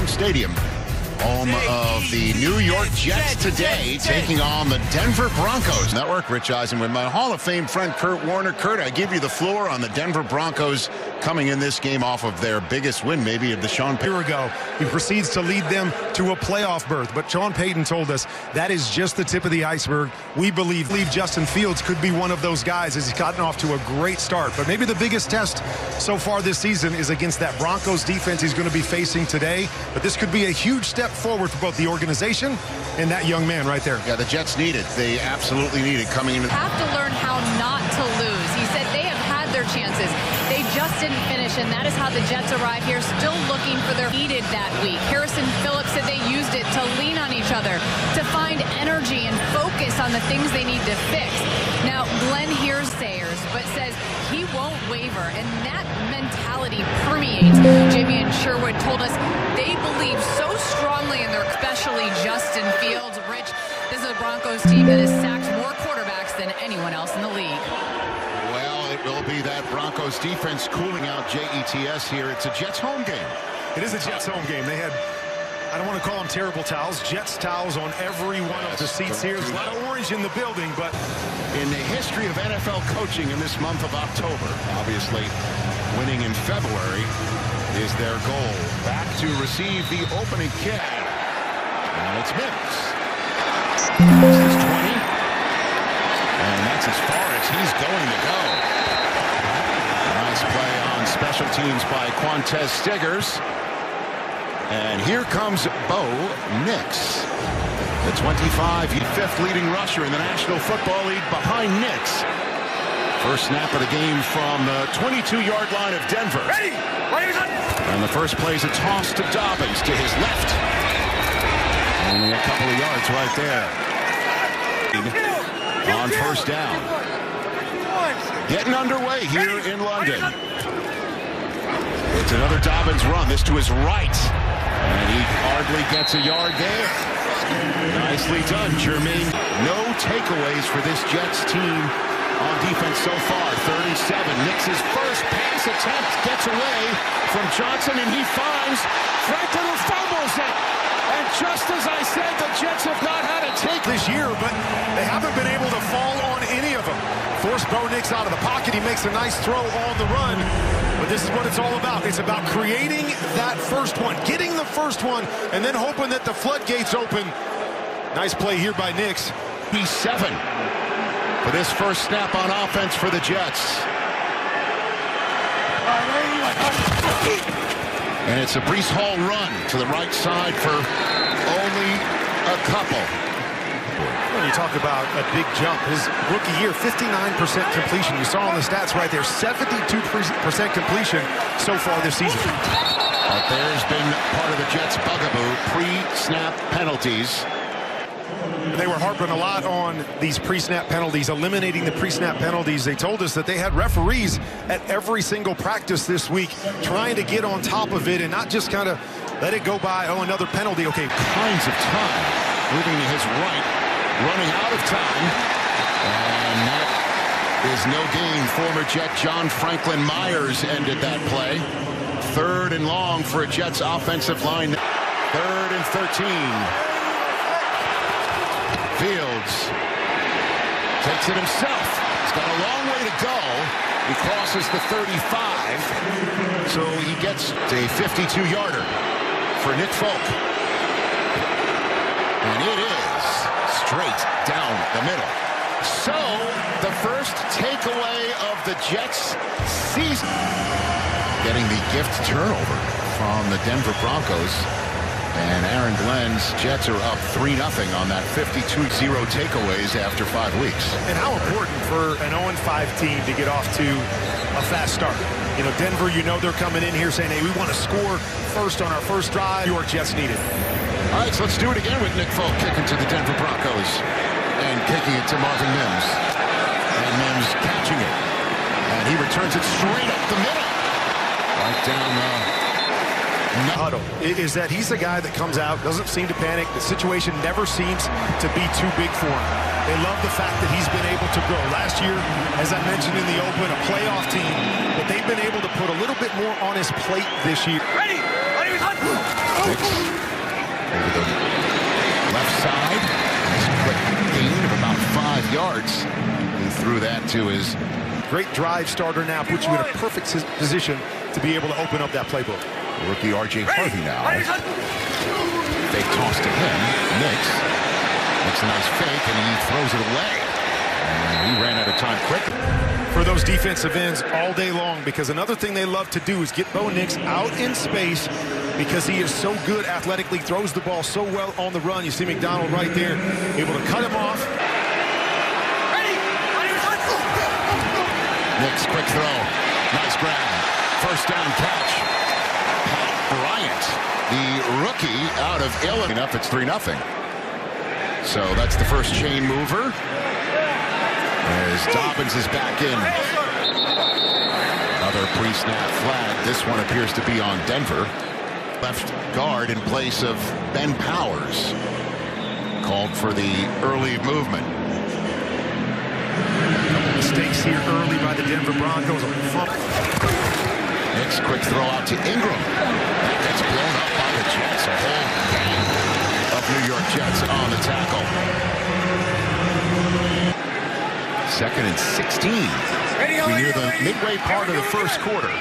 Bank Stadium, home of the New York Jets today, taking on the Denver Broncos. Network, Rich Eisen with my Hall of Fame friend Kurt Warner. Kurt, I give you the floor on the Denver Broncos coming in this game off of their biggest win, maybe of the Sean Payton. A year ago, he proceeds to lead them to a playoff berth. But Sean Payton told us that is just the tip of the iceberg. We believe Justin Fields could be one of those guys as he's gotten off to a great start. But maybe the biggest test so far this season is against that Broncos defense he's going to be facing today. But this could be a huge step forward for both the organization and that young man right there. Yeah, the Jets need it. They absolutely need it coming into. Have to learn how not to lose. He said they have had their chances. They just didn't finish, and that is how the Jets arrive here, still looking for their needed that week. Harrison Phillips said they used it to lean on each other, to find energy and focus on the things they need to fix. Now, Glenn hears Sayers, but says he won't waver, and that mentality permeates. Jamie and Sherwood told us they believe so strongly in their, especially Justin Fields. Rich, this is a Broncos team that has sacked more quarterbacks than anyone else in the league. Well, it will be that Broncos defense cooling out Jets here. It's a Jets home game. It is a Jets home game. They had, I don't want to call them terrible towels, Jets towels on every one of the seats here. There's a lot of orange in the building, but in the history of NFL coaching in this month of October, obviously winning in February is their goal. Back to receive the opening kick. And it's Mims. This is 20. And that's as far as he's going to go. Nice play on special teams by Quantez Stiggers. And here comes Bo Nix. The 25th leading rusher in the National Football League behind Nix. First snap of the game from the 22-yard line of Denver. ready. And the first play is a toss to Dobbins to his left. Only a couple of yards right there. On first down. Getting underway here in London. It's another Dobbins run. This to his right. And he hardly gets a yard there. Nicely done, Jermaine. No takeaways for this Jets team on defense so far. 37. Nix's first pass attempt gets away from Johnson, and he finds Franklin, who fumbles it. And just as I said, the Jets have not had a take This year, but they haven't been able to fall on any of them. Force Bo Nix out of the pocket. He makes a nice throw on the run. But this is what it's all about. It's about creating that first one, getting the first one, and then hoping that the floodgates open. Nice play here by Nix. He's 7 for this first snap on offense for the Jets. And it's a Breece Hall run to the right side for only a couple. When you talk about a big jump, his rookie year, 59% completion. You saw on the stats right there, 72% completion so far this season. But there's been part of the Jets' bugaboo, pre-snap penalties. They were harping a lot on these pre-snap penalties, eliminating the pre-snap penalties. They told us that they had referees at every single practice this week trying to get on top of it and not just kind of let it go by. Oh, another penalty. Okay. Kinds of time. Moving to his right. Running out of time. And that is no gain. Former Jet John Franklin Myers ended that play. 3rd and long for a Jets offensive line. 3rd and 13. Fields takes it himself. He's got a long way to go. He crosses the 35. So he gets a 52-yarder for Nick Folk. And it is straight down the middle. So the first takeaway of the Jets season. Getting the gift turnover from the Denver Broncos. And Aaron Glenn's Jets are up 3-0 on that 52-0 takeaways after 5 weeks. And how important for an 0-5 team to get off to a fast start. You know, Denver, you know they're coming in here saying, hey, we want to score first on our first drive. New York Jets need it. All right, so let's do it again with Nick Folk kicking to the Denver Broncos and kicking it to Marvin Mims. And Mims catching it. And he returns it straight up the middle. Right down huddle is that he's the guy that comes out, doesn't seem to panic. The situation never seems to be too big for him. They love the fact that he's been able to grow. Last year, as I mentioned in the open, a playoff team, but they've been able to put a little bit more on his plate this year. Ready, hunt! Nix over the left side. Nice quick gain of about 5 yards. He threw that to his great drive starter now. Puts you in a perfect position to be able to open up that playbook. Rookie R.J. Harvey now. Fake toss to him. Nix makes a nice fake, and he throws it away. And he ran out of time quick. For those defensive ends all day long, because another thing they love to do is get Bo Nix out in space because he is so good athletically, throws the ball so well on the run. You see McDonald right there, able to cut him off. Nix, quick throw. Nice grab. First down catch. Pat Bryant, the rookie out of Illinois. Enough, it's 3-0. So that's the first chain mover. As Dobbins is back in. Another pre-snap flag. This one appears to be on Denver. Left guard in place of Ben Powers. Called for the early movement. Mistakes here early by the Denver Broncos. Nix, quick throw out to Ingram. That gets blown up by the Jets. A whole gang of New York Jets on the tackle. 2nd and 16. We near the midway part of the first quarter.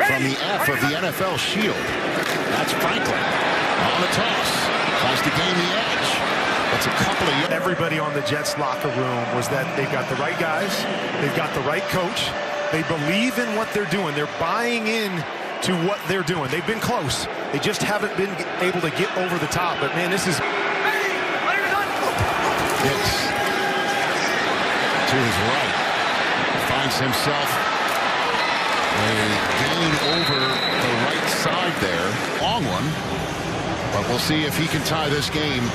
From the F of the NFL Shield. That's Franklin on the toss. Tries to gain the edge. That's a couple of... Everybody on the Jets locker room was that they've got the right guys. They've got the right coach. They believe in what they're doing. They're buying in to what they're doing. They've been close. They just haven't been able to get over the top. But, man, this is... Nix to his right. Finds himself a gain over the right side there. Long one. But we'll see if he can tie this game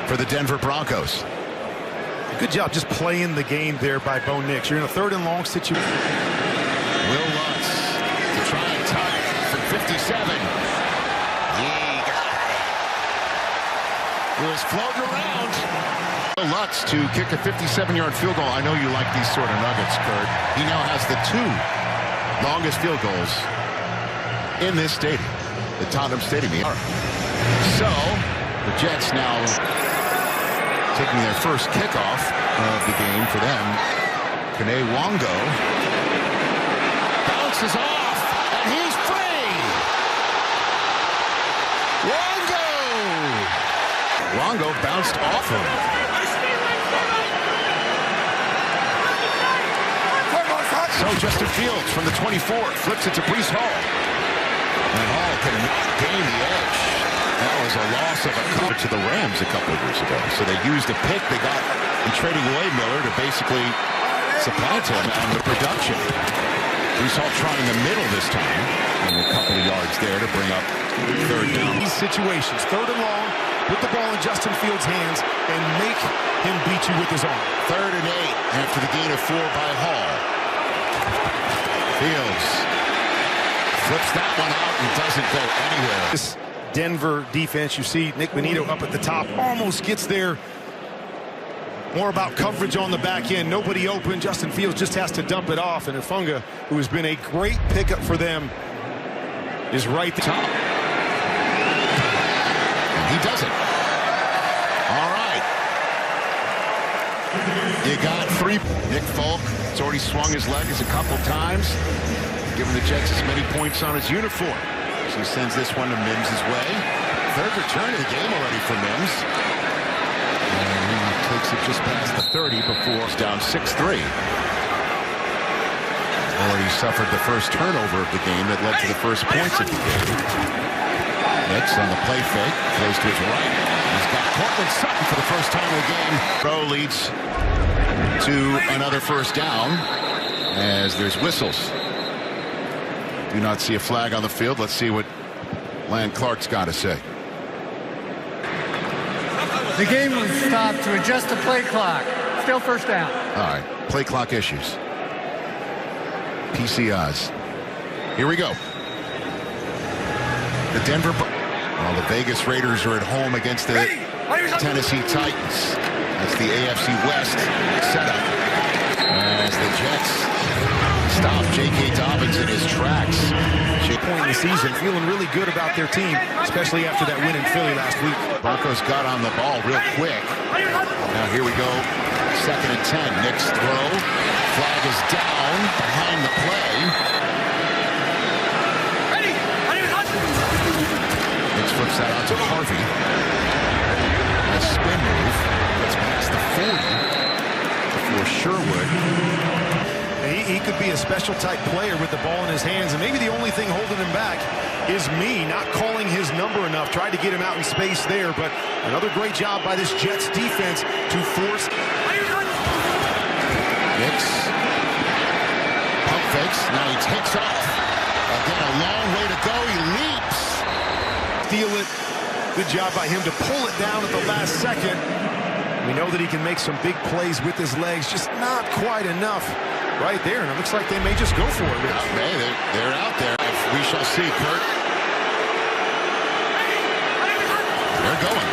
for the Denver Broncos. Good job just playing the game there by Bo Nix. You're in a 3rd and long situation. Will Lutz to try and tie it from 57. He got it. He was floating around. Will Lutz to kick a 57-yard field goal. I know you like these sort of nuggets, Kurt. He now has the 2 longest field goals in this stadium, the Tottenham Stadium. So the Jets now taking their first kickoff of the game for them. Kene Wango bounces off, and he's free. Wango bounced off him. So Justin Fields from the 24 flips it to Breece Hall. And Hall cannot gain the edge. That was a loss of a cover to the Rams a couple of years ago. So they used a pick they got in trading away Miller to basically supplant him on the production. Breece Hall trying the middle this time. And a couple of yards there to bring up 3rd down. These situations, 3rd and long, put the ball in Justin Fields' hands and make him beat you with his arm. 3rd and 8 after the gain of 4 by Hall. Fields flips that one out and doesn't go anywhere. This Denver defense, you see Nick Bonito up at the top, almost gets there. More about coverage on the back end. Nobody open. Justin Fields just has to dump it off. And Ifunga, who has been a great pickup for them, is right at the top. And he does it. All right. You got 3. Nick Folk has already swung his legs a couple times, giving the Jets as many points on his uniform. So he sends this one to Mims' way. 3rd return of the game already for Mims. And he takes it just past the 30 before it's down 6-3. Already suffered the first turnover of the game that led to the first points of the game. Nix on the play fake, throws to his right. He's got Cortland Sutton for the first time in the game. Throw leads to another first down as there's whistles. Do not see a flag on the field. Let's see what Lan Clark's got to say. The game was stopped to adjust the play clock. Still first down. All right, play clock issues. PCIs. Here we go. The Denver... Well, the Vegas Raiders are at home against the Tennessee Titans. That's the AFC West setup. As the Jets Stop J.K. Dobbins in his tracks. Point in the season, feeling really good about their team, especially after that win in Philly last week. Broncos got on the ball real quick. Now here we go. 2nd and 10. Nick's throw. Flag is down behind the play. Nick flips that out to Harvey. A spin move. Gets past the 40 before Sherwood. He could be a special type player with the ball in his hands, and maybe the only thing holding him back is me not calling his number enough. Tried to get him out in space there, but another great job by this Jets defense to force. Nix. Pump fakes. Now he takes off. Again, a long way to go. He leaps. Steal it. Good job by him to pull it down at the last second. We know that he can make some big plays with his legs, just not quite enough right there, and it looks like they may just go for it. They're out there. We shall see, Kurt. They're going.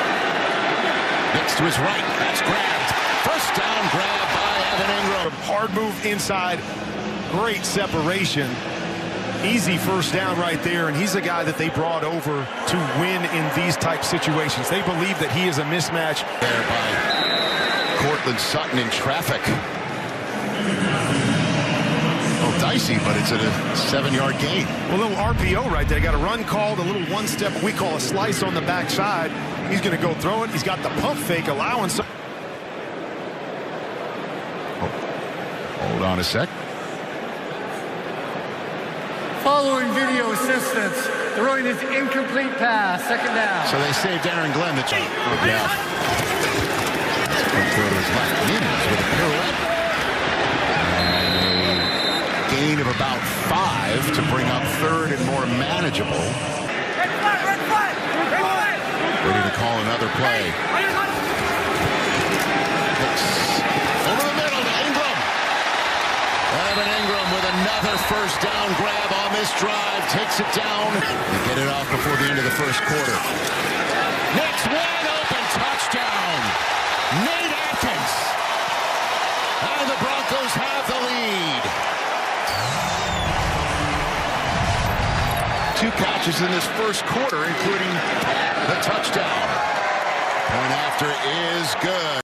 Next to his right. That's grabbed. First down grab by Evan Ingram. Hard move inside. Great separation. Easy first down right there, and he's a guy that they brought over to win in these type situations. They believe that he is a mismatch. There by Cortland Sutton in traffic. Dicey, but it's at a 7-yard gain. Well, a little RPO right there. Got a run called, a little one-step we call a slice on the backside. He's going to go throw it. He's got the pump fake allowing some. Hold on a sec. Following video assistance, throwing his incomplete pass, 2nd down. So they saved Aaron Glenn. Yeah. Throw to his left. Mims with a pirouette. Gain of about 5 to bring up 3rd and more manageable. Ready to call another play. Over the middle to Ingram. Evan Ingram with another first down grab on this drive. Takes it down. They get it off before the end of the first quarter. Next wide open touchdown. Nate Atkins. And the Broncos have the lead. 2 catches in this first quarter, including the touchdown. Point after is good.